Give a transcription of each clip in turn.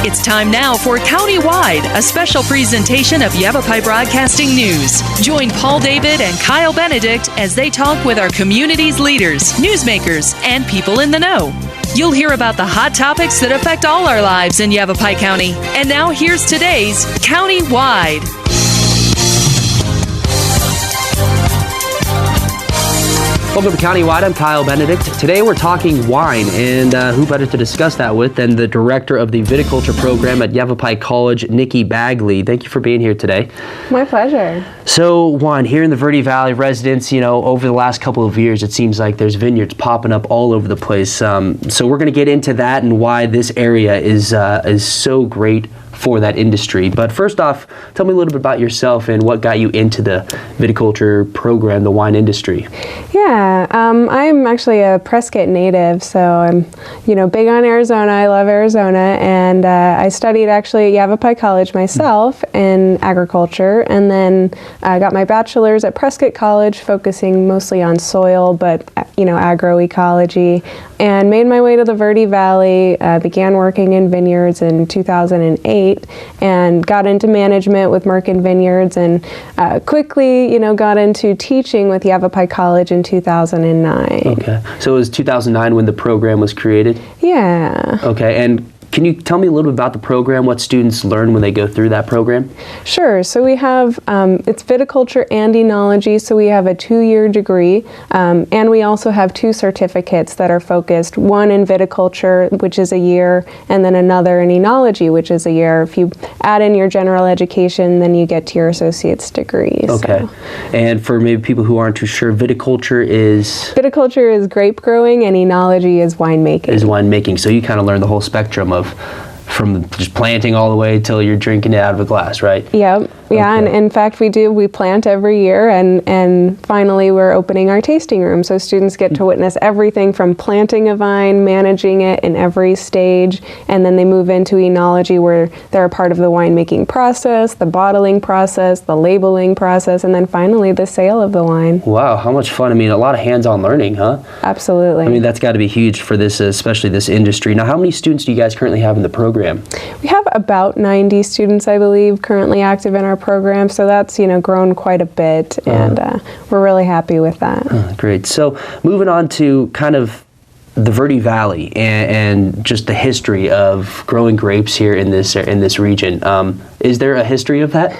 It's time now for Countywide, a special presentation of Yavapai Broadcasting News. Join Paul David and Kyle Benedict as they talk with our community's leaders, newsmakers, and people in the know. You'll hear about the hot topics that affect all our lives in Yavapai County. And now here's today's Countywide. Welcome to Countywide. I'm Kyle Benedict. Today we're talking wine, and who better to discuss that with than the director of the Viticulture program at Yavapai College, Nikki Bagley. Thank you for being here today. My pleasure. So, Juan, here in the Verde Valley, residents, over the last couple of years, it seems like there's vineyards popping up all over the place. So we're going to get into that and why this area is so great for that industry. But first off, tell me a little bit about yourself and what got you into the viticulture program, the wine industry. Yeah, I'm actually a Prescott native, so I'm, big on Arizona. I love Arizona, and I studied actually at Yavapai College myself in agriculture, and then I got my bachelor's at Prescott College, focusing mostly on soil, but agroecology, and made my way to the Verde Valley. Began working in vineyards in 2008. And got into management with Merkin Vineyards, and quickly, got into teaching with Yavapai College in 2009. Okay, so it was 2009 when the program was created? Yeah. Okay, and can you tell me a little bit about the program, what students learn when they go through that program? Sure. So we have, it's viticulture and enology, so we have a 2-year degree, and we also have 2 certificates that are focused, one in viticulture, which is a year, and then another in enology, which is a year. If you add in your general education, then you get to your associate's degree. Okay. So. And for maybe people who aren't too sure, viticulture is? Viticulture is grape growing, and enology is winemaking. Is winemaking. So you kind of learn the whole spectrum of from just planting all the way till you're drinking it out of a glass, right? Yep. Yeah, okay. And in fact we plant every year, and finally we're opening our tasting room, so students get to witness everything from planting a vine, managing it in every stage, and then they move into enology where they're a part of the winemaking process, the bottling process, the labeling process, and then finally the sale of the wine. Wow, how much fun. I mean, a lot of hands-on learning, huh? Absolutely. I mean, that's got to be huge for this, especially this industry. Now, how many students do you guys currently have in the program? We have about 90 students, I believe, currently active in our program, so that's grown quite a bit, and we're really happy with that. Great. So moving on to kind of the Verde Valley and just the history of growing grapes here in this region. Is there a history of that?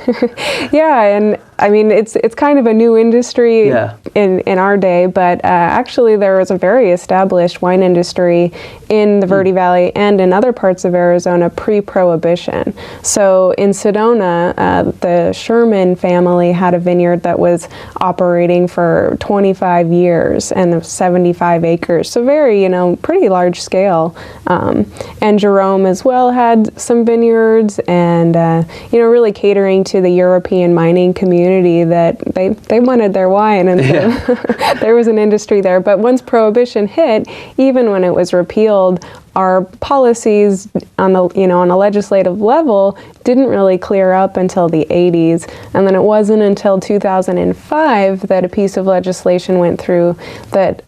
Yeah, and I mean it's kind of a new industry in our day, but actually there was a very established wine industry in the Verde Valley and in other parts of Arizona pre-Prohibition. So in Sedona, the Sherman family had a vineyard that was operating for 25 years and 75 acres, so very pretty large scale. And Jerome as well had some vineyards, and really catering to the European mining community that they wanted their wine, and so there was an industry there. But once Prohibition hit, even when it was repealed, our policies on the on a legislative level didn't really clear up until the 80s, and then it wasn't until 2005 that a piece of legislation went through that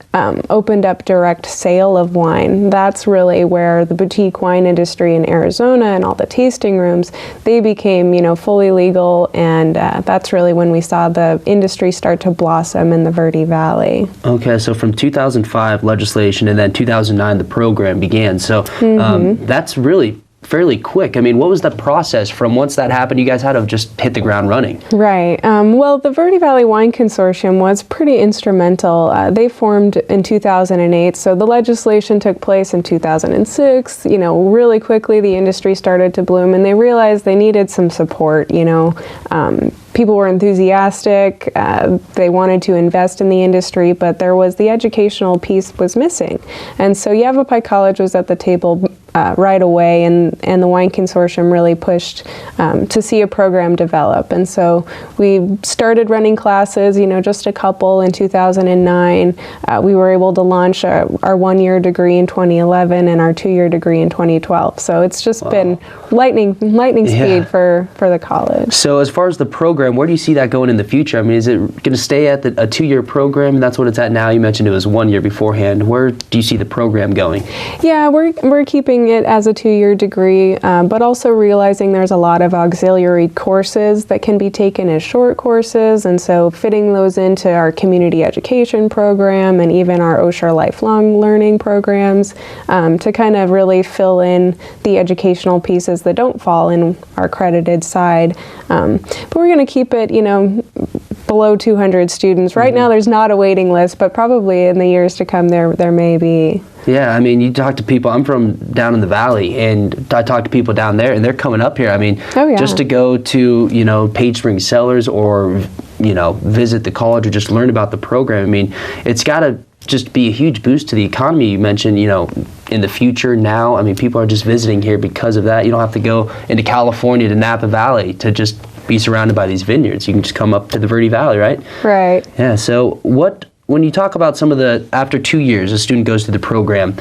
opened up direct sale of wine. That's really where the boutique wine industry in Arizona and all the tasting rooms, they became fully legal, and that's really when we saw the industry start to blossom in the Verde Valley. Okay, so from 2005 legislation, and then 2009 the program began. So that's really fairly quick. I mean, what was the process from once that happened? You guys had to just hit the ground running. Right. Well, the Verde Valley Wine Consortium was pretty instrumental. They formed in 2008, so the legislation took place in 2006. Really quickly the industry started to bloom, and they realized they needed some support. People were enthusiastic, they wanted to invest in the industry, but there was the educational piece was missing. And so Yavapai College was at the table right away, and the Wine Consortium really pushed to see a program develop. And so we started running classes, just a couple in 2009. We were able to launch our 1-year degree in 2011 and our 2-year degree in 2012. So it's just been lightning speed for the college. So as far as the program program, where do you see that going in the future? I mean, is it going to stay at a 2-year program? That's what it's at now. You mentioned it was 1 year beforehand. Where do you see the program going? Yeah, we're keeping it as a 2-year degree, but also realizing there's a lot of auxiliary courses that can be taken as short courses, and so fitting those into our community education program and even our OSHR lifelong learning programs to kind of really fill in the educational pieces that don't fall in our accredited side. But we're going to keep it, below 200 students. Right now there's not a waiting list, but probably in the years to come there may be. Yeah, I mean, you talk to people, I'm from down in the valley, and I talk to people down there, and they're coming up here. I mean, just to go to, Page Springs Cellars or, visit the college or just learn about the program. I mean, it's got to just be a huge boost to the economy. You mentioned, in the future now, I mean, people are just visiting here because of that. You don't have to go into California to Napa Valley to just be surrounded by these vineyards. You can just come up to the Verde Valley, right? Right. Yeah, so when you talk about some of after 2 years, a student goes through the program,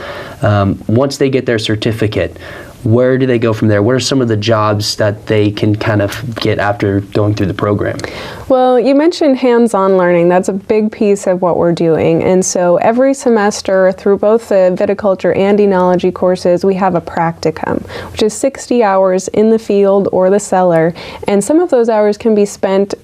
once they get their certificate, where do they go from there? What are some of the jobs that they can kind of get after going through the program? Well, you mentioned hands-on learning. That's a big piece of what we're doing. And so every semester through both the viticulture and enology courses, we have a practicum, which is 60 hours in the field or the cellar. And some of those hours can be spent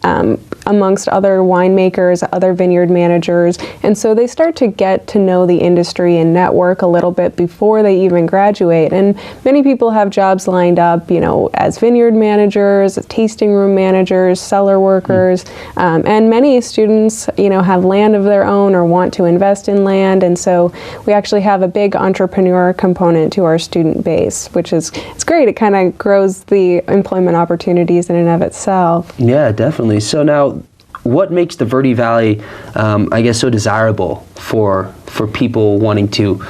amongst other winemakers, other vineyard managers. And so they start to get to know the industry and network a little bit before they even graduate. And many people have jobs lined up, as vineyard managers, tasting room managers, cellar workers, and many students, have land of their own or want to invest in land. And so we actually have a big entrepreneur component to our student base, which is it's great. It kind of grows the employment opportunities in and of itself. Yeah, definitely. So now, what makes the Verde Valley, so desirable for people wanting to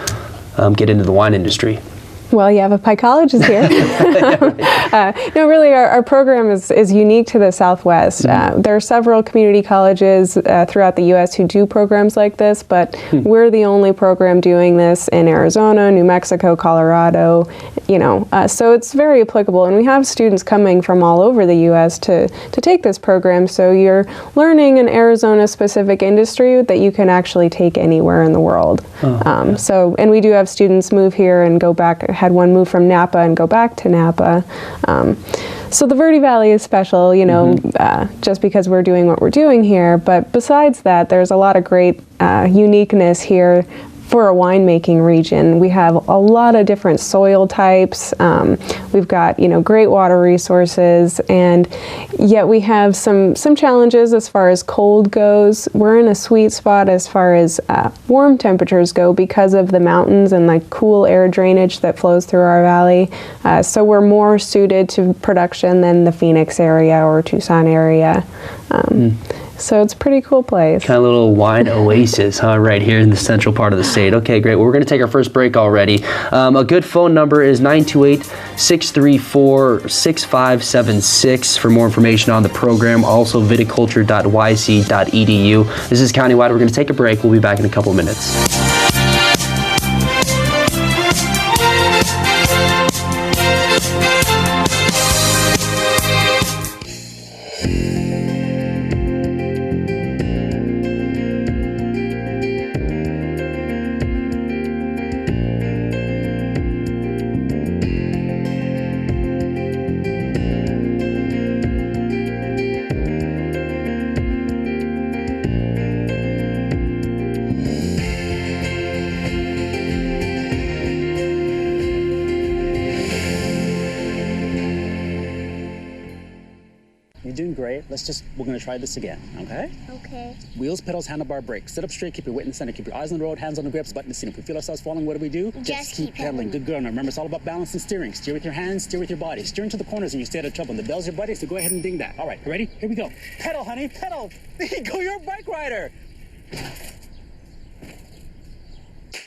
get into the wine industry? Well, Yavapai College is here. No, really, our program is unique to the Southwest. There are several community colleges throughout the U.S. who do programs like this, but we're the only program doing this in Arizona, New Mexico, Colorado, so it's very applicable. And we have students coming from all over the U.S. to take this program, so you're learning an Arizona-specific industry that you can actually take anywhere in the world. And we do have students move here and go back. Had one move from Napa and go back to Napa. So the Verde Valley is special, just because we're doing what we're doing here. But besides that, there's a lot of great uniqueness here for a winemaking region. We have a lot of different soil types. We've got, great water resources, and yet we have some challenges as far as cold goes. We're in a sweet spot as far as warm temperatures go because of the mountains and the cool air drainage that flows through our valley. So we're more suited to production than the Phoenix area or Tucson area. So it's a pretty cool place. Kind of a little wine oasis, right here in the central part of the state. Okay, great. Well, we're going to take our first break already. A good phone number is 928-634-6576 for more information on the program. Also, viticulture.yc.edu. This is Countywide. We're going to take a break. We'll be back in a couple of minutes. Doing great. We're going to try this again, okay? Okay. Wheels, pedals, handlebar, brakes. Sit up straight, keep your weight in the center, keep your eyes on the road, hands on the grips, button the seat. If we feel ourselves falling, what do? Just keep pedaling. Good girl. Now remember, it's all about balance and steering. Steer with your hands, steer with your body. Steer into the corners and you stay out of trouble. And the bell's your buddy, so go ahead and ding that. All right, you ready? Here we go. Pedal, honey, pedal. There you go, you're a bike rider.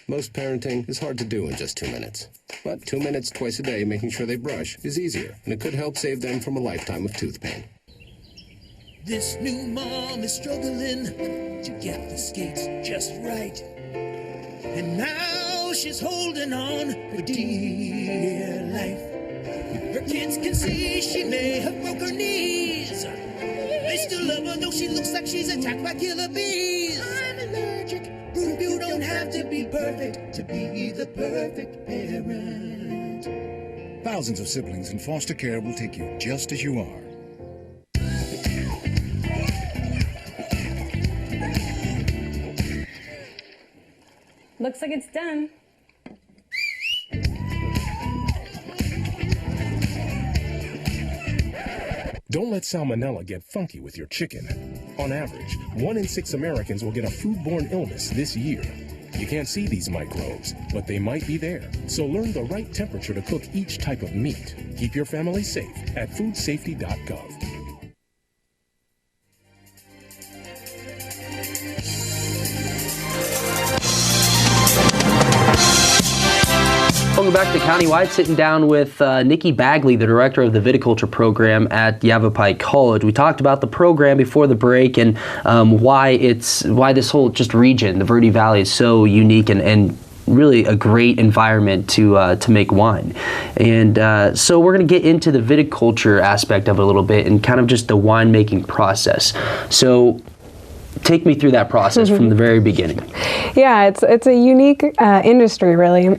Most parenting is hard to do in just 2 minutes. But 2 minutes twice a day making sure they brush is easier, and it could help save them from a lifetime of tooth pain. This new mom is struggling to get the skates just right. And now she's holding on for dear life. Her kids can see she may have broke her knees. They still love her, though she looks like she's attacked by killer bees. I'm allergic. You don't have to be perfect to be the perfect parent. Thousands of siblings in foster care will take you just as you are. Looks like it's done. Don't let salmonella get funky with your chicken. On average, 1 in 6 Americans will get a foodborne illness this year. You can't see these microbes, but they might be there. So learn the right temperature to cook each type of meat. Keep your family safe at foodsafety.gov. Welcome back to Countywide. Sitting down with Nikki Bagley, the director of the Viticulture program at Yavapai College. We talked about the program before the break and why this whole just region, the Verde Valley, is so unique and really a great environment to make wine. And so we're going to get into the viticulture aspect of it a little bit and kind of just the winemaking process. So take me through that process from the very beginning. Yeah, it's a unique industry, really.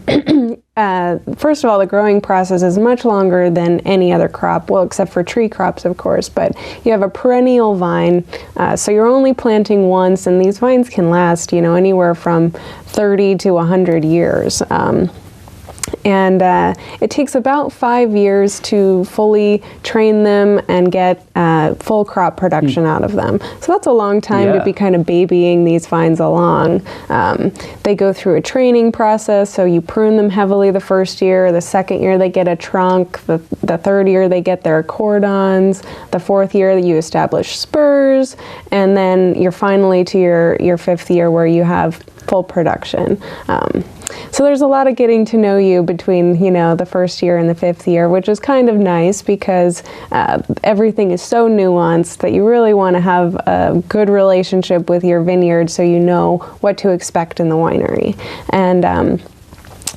First of all, the growing process is much longer than any other crop, well, except for tree crops, of course, but you have a perennial vine, so you're only planting once, and these vines can last, anywhere from 30 to 100 years. And it takes about 5 years to fully train them and get full crop production out of them. So that's a long time to be kind of babying these vines along. They go through a training process, so you prune them heavily the first year. The second year they get a trunk. The third year they get their cordons. The fourth year you establish spurs. And then you're finally to your fifth year where you have full production. So there's a lot of getting to know you between, the first year and the fifth year, which is kind of nice because everything is so nuanced that you really want to have a good relationship with your vineyard so you know what to expect in the winery. And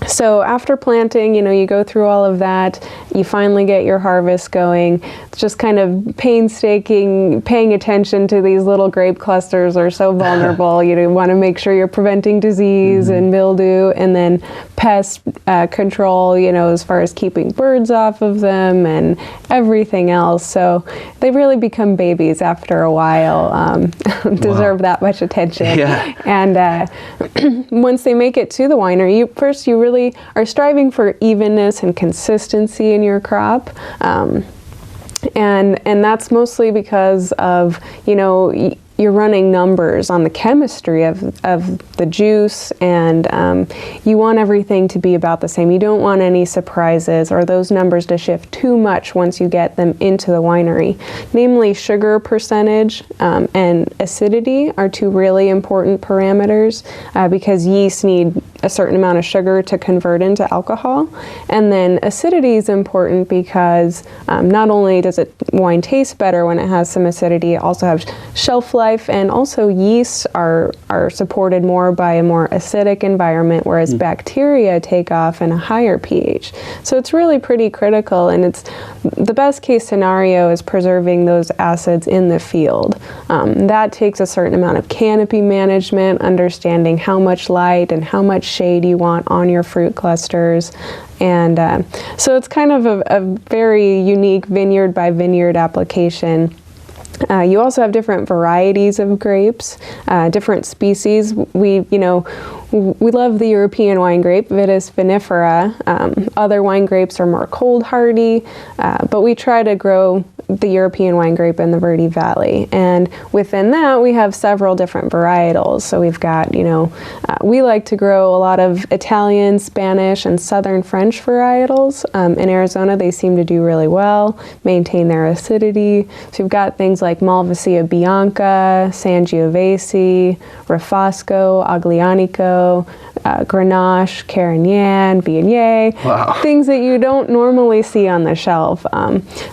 so after planting, you go through all of that, you finally get your harvest going. It's just kind of painstaking, paying attention to these little grape clusters are so vulnerable. You want to make sure you're preventing disease and mildew, and then pest control, as far as keeping birds off of them and everything else. So they really become babies after a while, deserve that much attention. Yeah. And once they make it to the winery, you really are striving for evenness and consistency in your crop. And that's mostly because of, you're running numbers on the chemistry of the juice, and you want everything to be about the same. You don't want any surprises or those numbers to shift too much once you get them into the winery. Namely, sugar percentage and acidity are two really important parameters because yeast need a certain amount of sugar to convert into alcohol. And then acidity is important because not only does wine taste better when it has some acidity, it also has shelf life, and also yeasts are supported more by a more acidic environment, whereas bacteria take off in a higher pH. So it's really pretty critical, and it's the best case scenario is preserving those acids in the field. That takes a certain amount of canopy management, understanding how much light and how much shade you want on your fruit clusters. And so it's kind of a very unique vineyard by vineyard application. You also have different varieties of grapes, different species. We love the European wine grape, Vitis vinifera. Other wine grapes are more cold hardy, but we try to grow the European wine grape in the Verde Valley. And within that, we have several different varietals. So we've got, we like to grow a lot of Italian, Spanish, and Southern French varietals. In Arizona, they seem to do really well, maintain their acidity. So we've got things like Malvasia bianca, Sangiovese, Refosco, Aglianico, Grenache, Carignan, Viognier, things that you don't normally see on the shelf.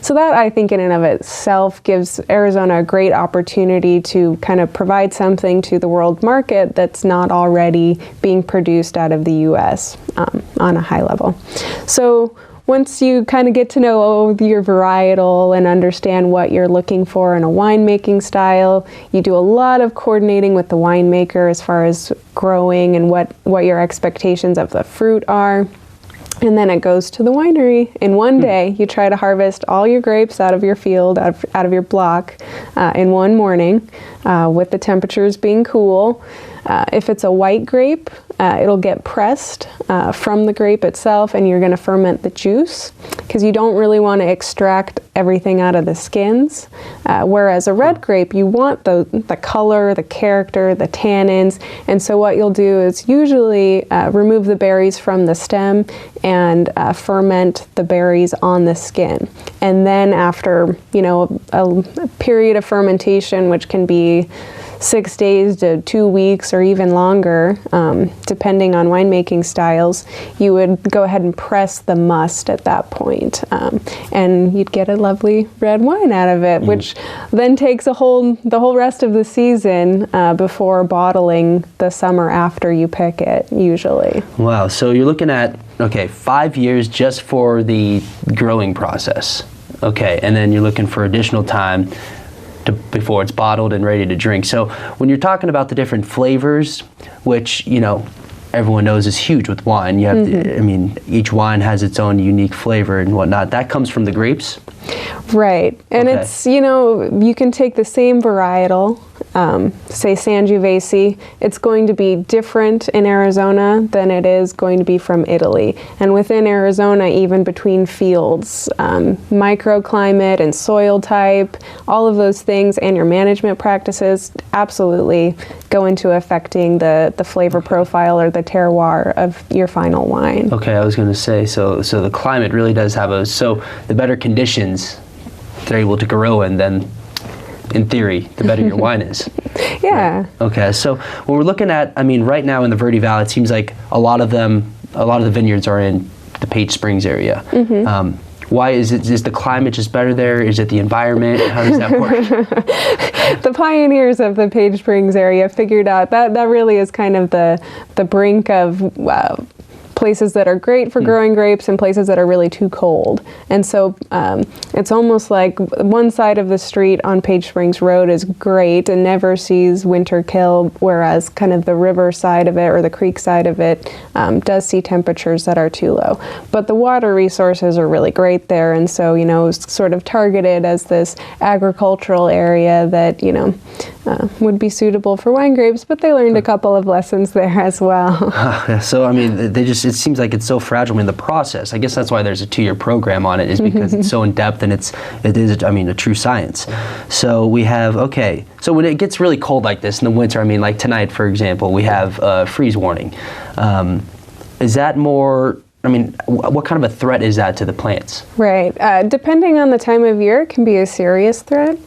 So that, I think, in and of itself gives Arizona a great opportunity to kind of provide something to the world market that's not already being produced out of the U.S. On a high level. So once you kind of get to know your varietal and understand what you're looking for in a winemaking style, you do a lot of coordinating with the winemaker as far as growing and what your expectations of the fruit are. And then it goes to the winery. In one day, you try to harvest all your grapes out of your field, out of your block, in one morning, with the temperatures being cool. If it's a white grape, it'll get pressed from the grape itself, and you're going to ferment the juice because you don't really want to extract everything out of the skins. Whereas a red grape, you want the color, the character, the tannins. And so what you'll do is usually remove the berries from the stem and ferment the berries on the skin. And then after, a period of fermentation, which can be 6 days to 2 weeks or even longer, depending on winemaking styles, you would go ahead and press the must at that point. And you'd get a lovely red wine out of it, which then takes the whole rest of the season before bottling the summer after you pick it, usually. Wow, so you're looking at, 5 years just for the growing process. Okay, and then you're looking for additional time before it's bottled and ready to drink. So when you're talking about the different flavors, which, everyone knows is huge with wine, you have each wine has its own unique flavor and whatnot. That comes from the grapes? Right. And it's, you can take the same varietal, say Sangiovese, it's going to be different in Arizona than it is going to be from Italy. And within Arizona, even between fields, microclimate and soil type, all of those things and your management practices absolutely go into affecting the flavor profile or the terroir of your final wine. Okay, I was going to say, so the climate really does have so the better conditions they're able to grow in, then in theory, the better your wine is. Yeah. Right. Okay, so when we're looking at, right now in the Verde Valley, it seems like a lot of the vineyards are in the Page Springs area. Why is the climate just better there? Is it the environment? How does that work? The pioneers of the Page Springs area figured out that really is kind of the brink of places that are great for growing grapes and places that are really too cold. And so it's almost like one side of the street on Page Springs Road is great and never sees winter kill, whereas kind of the river side of it or the creek side of it does see temperatures that are too low. But the water resources are really great there, and so, it's sort of targeted as this agricultural area that, would be suitable for wine grapes, but they learned a couple of lessons there as well. So, it seems like it's so fragile in the process. I guess that's why there's a 2-year program on it, is because it's so in depth and it is a true science. So we have, so when it gets really cold like this in the winter, like tonight, for example, we have a freeze warning. Is that more, what kind of a threat is that to the plants? Right. Depending on the time of year, it can be a serious threat.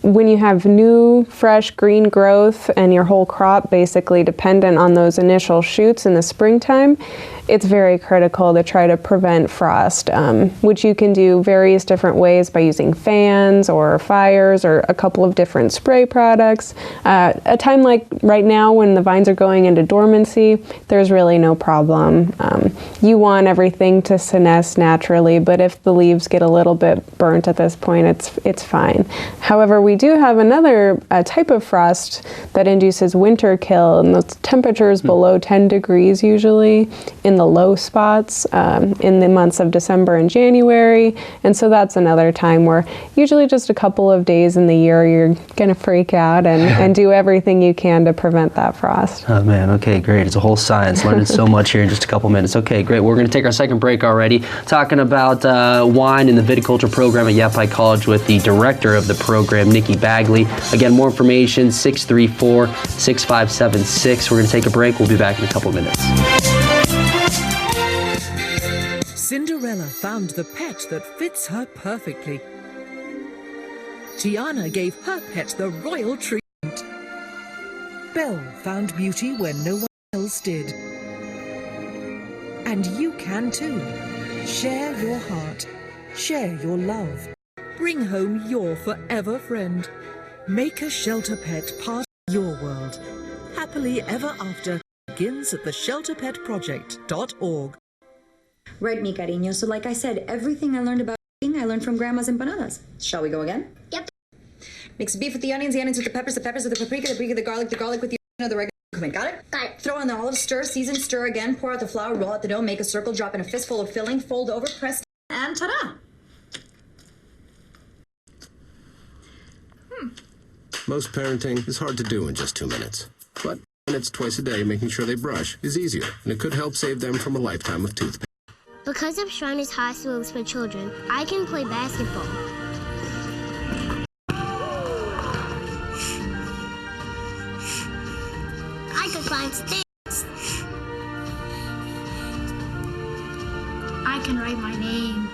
When you have new, fresh green growth and your whole crop basically dependent on those initial shoots in the springtime, it's very critical to try to prevent frost, which you can do various different ways by using fans or fires or a couple of different spray products. A time like right now when the vines are going into dormancy, there's really no problem. You want everything to senesce naturally, but if the leaves get a little bit burnt at this point, it's fine. However, we do have another type of frost that induces winter kill, and those temperatures below 10 degrees usually in the low spots in the months of December and January. And so that's another time where usually just a couple of days in the year you're going to freak out and do everything you can to prevent that frost. Oh man, okay, great. It's a whole science. Learning so much here in just a couple minutes. Okay, great. We're going to take our second break already, talking about wine in the viticulture program at Yavapai College with the director of the program, Nikki Bagley. Again, more information, 634-6576. We're going to take a break. We'll be back in a couple of minutes. Cinderella found the pet that fits her perfectly. Tiana gave her pet the royal treatment. Belle found beauty where no one else did. And you can too. Share your heart. Share your love. Bring home your forever friend. Make a shelter pet part of your world. Happily ever after begins at theshelterpetproject.org. Right, mi cariño. So like I said, everything I learned about cooking, I learned from Grandma's empanadas. Shall we go again? Yep. Mix beef with the onions with the peppers with the paprika, the garlic with the regular cumin. Got it? Got it. Throw on the olives, stir, season, stir again, pour out the flour, roll out the dough, make a circle, drop in a fistful of filling, fold over, press, and ta-da! Most parenting is hard to do in just 2 minutes. But minutes twice a day making sure they brush is easier, and it could help save them from a lifetime of toothpaste. Because of Shriners Hospitals for Children, I can play basketball. I can climb stairs. I can write my name.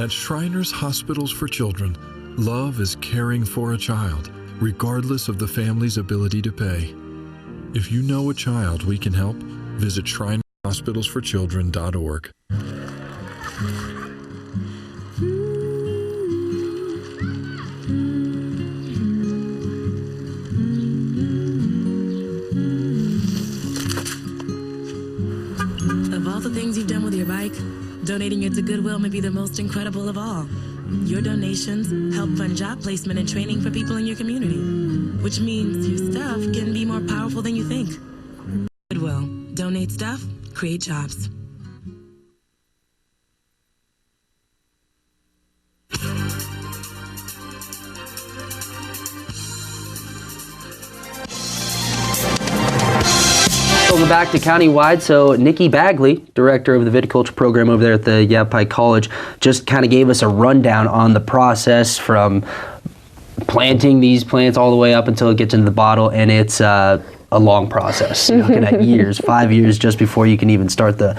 At Shriners Hospitals for Children, love is caring for a child, regardless of the family's ability to pay. If you know a child we can help, visit shrinershospitalsforchildren.org. Of all the things you've done with your bike, donating it to Goodwill may be the most incredible of all. Your donations help fund job placement and training for people in your community, which means your stuff can be more powerful than you think. Goodwill. Donate stuff, create jobs. Welcome back to Countywide. So Nikki Bagley, director of the Viticulture program over there at the Yavapai College, just kind of gave us a rundown on the process from planting these plants all the way up until it gets into the bottle, and it's a long process. You're looking at years, 5 years, just before you can even start the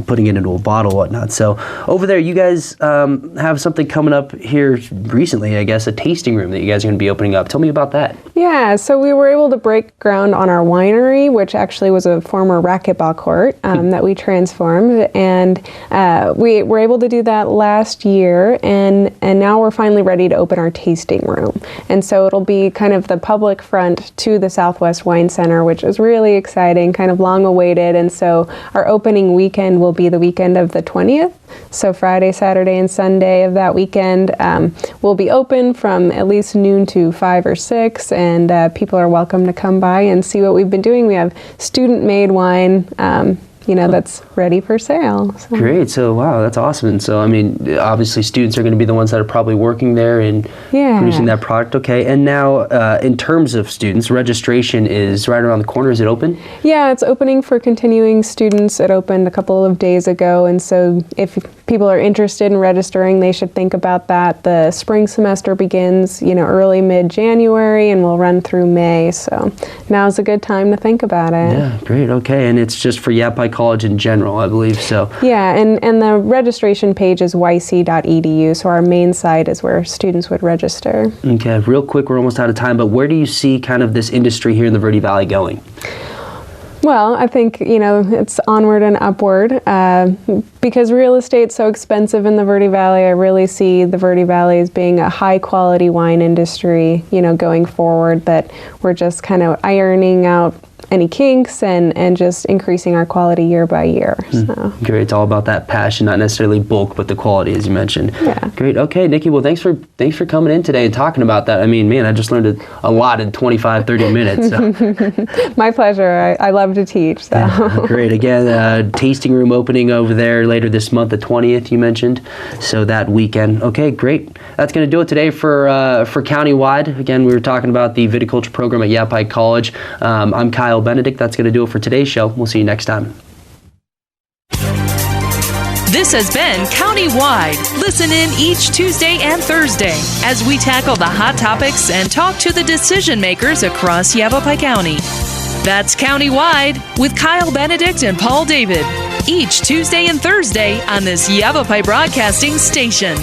putting it into a bottle, whatnot. So over there, you guys have something coming up here recently, I guess, a tasting room that you guys are going to be opening up. Tell me about that. Yeah, so we were able to break ground on our winery, which actually was a former racquetball court that we transformed, and we were able to do that last year, and now we're finally ready to open our tasting room. And so it'll be kind of the public front to the Southwest Wine Center, which is really exciting, kind of long awaited. And so our opening weekend will be the weekend of the 20th. So Friday, Saturday, and Sunday of that weekend will be open from at least noon to 5 or 6, and people are welcome to come by and see what we've been doing. We have student-made wine, that's ready for sale. So. Great. So, wow, that's awesome. And so, I mean, obviously students are going to be the ones that are probably working there and producing that product. Okay. And now, in terms of students, registration is right around the corner. Is it open? Yeah, it's opening for continuing students. It opened a couple of days ago. And so if people are interested in registering, they should think about that. The spring semester begins, early, mid-January, and will run through May. So now's a good time to think about it. Yeah, great. Okay. And it's just for Yavapai College in general, I believe so. Yeah, and the registration page is yc.edu, so our main site is where students would register. Okay, real quick, we're almost out of time, but where do you see kind of this industry here in the Verde Valley going? Well, I think, it's onward and upward. Because real estate's so expensive in the Verde Valley, I really see the Verde Valley as being a high-quality wine industry, going forward, that we're just kind of ironing out any kinks and just increasing our quality year by year. So. Great. It's all about that passion, not necessarily bulk, but the quality, as you mentioned. Yeah. Great. Okay, Nikki, well, thanks for coming in today and talking about that. I mean, man, I just learned a lot in 25, 30 minutes. So. My pleasure. I love to teach. So. Yeah, great. Again, tasting room opening over there later this month, the 20th, you mentioned. So that weekend. Okay, great. That's going to do it today for Countywide. Again, we were talking about the viticulture program at Yavapai College. I'm Kyle Benedict. That's going to do it for today's show. We'll see you next time. This has been Countywide. Listen in each Tuesday and Thursday as we tackle the hot topics and talk to the decision makers across Yavapai County. That's Countywide with Kyle Benedict and Paul David. Each Tuesday and Thursday on this Yavapai Broadcasting station.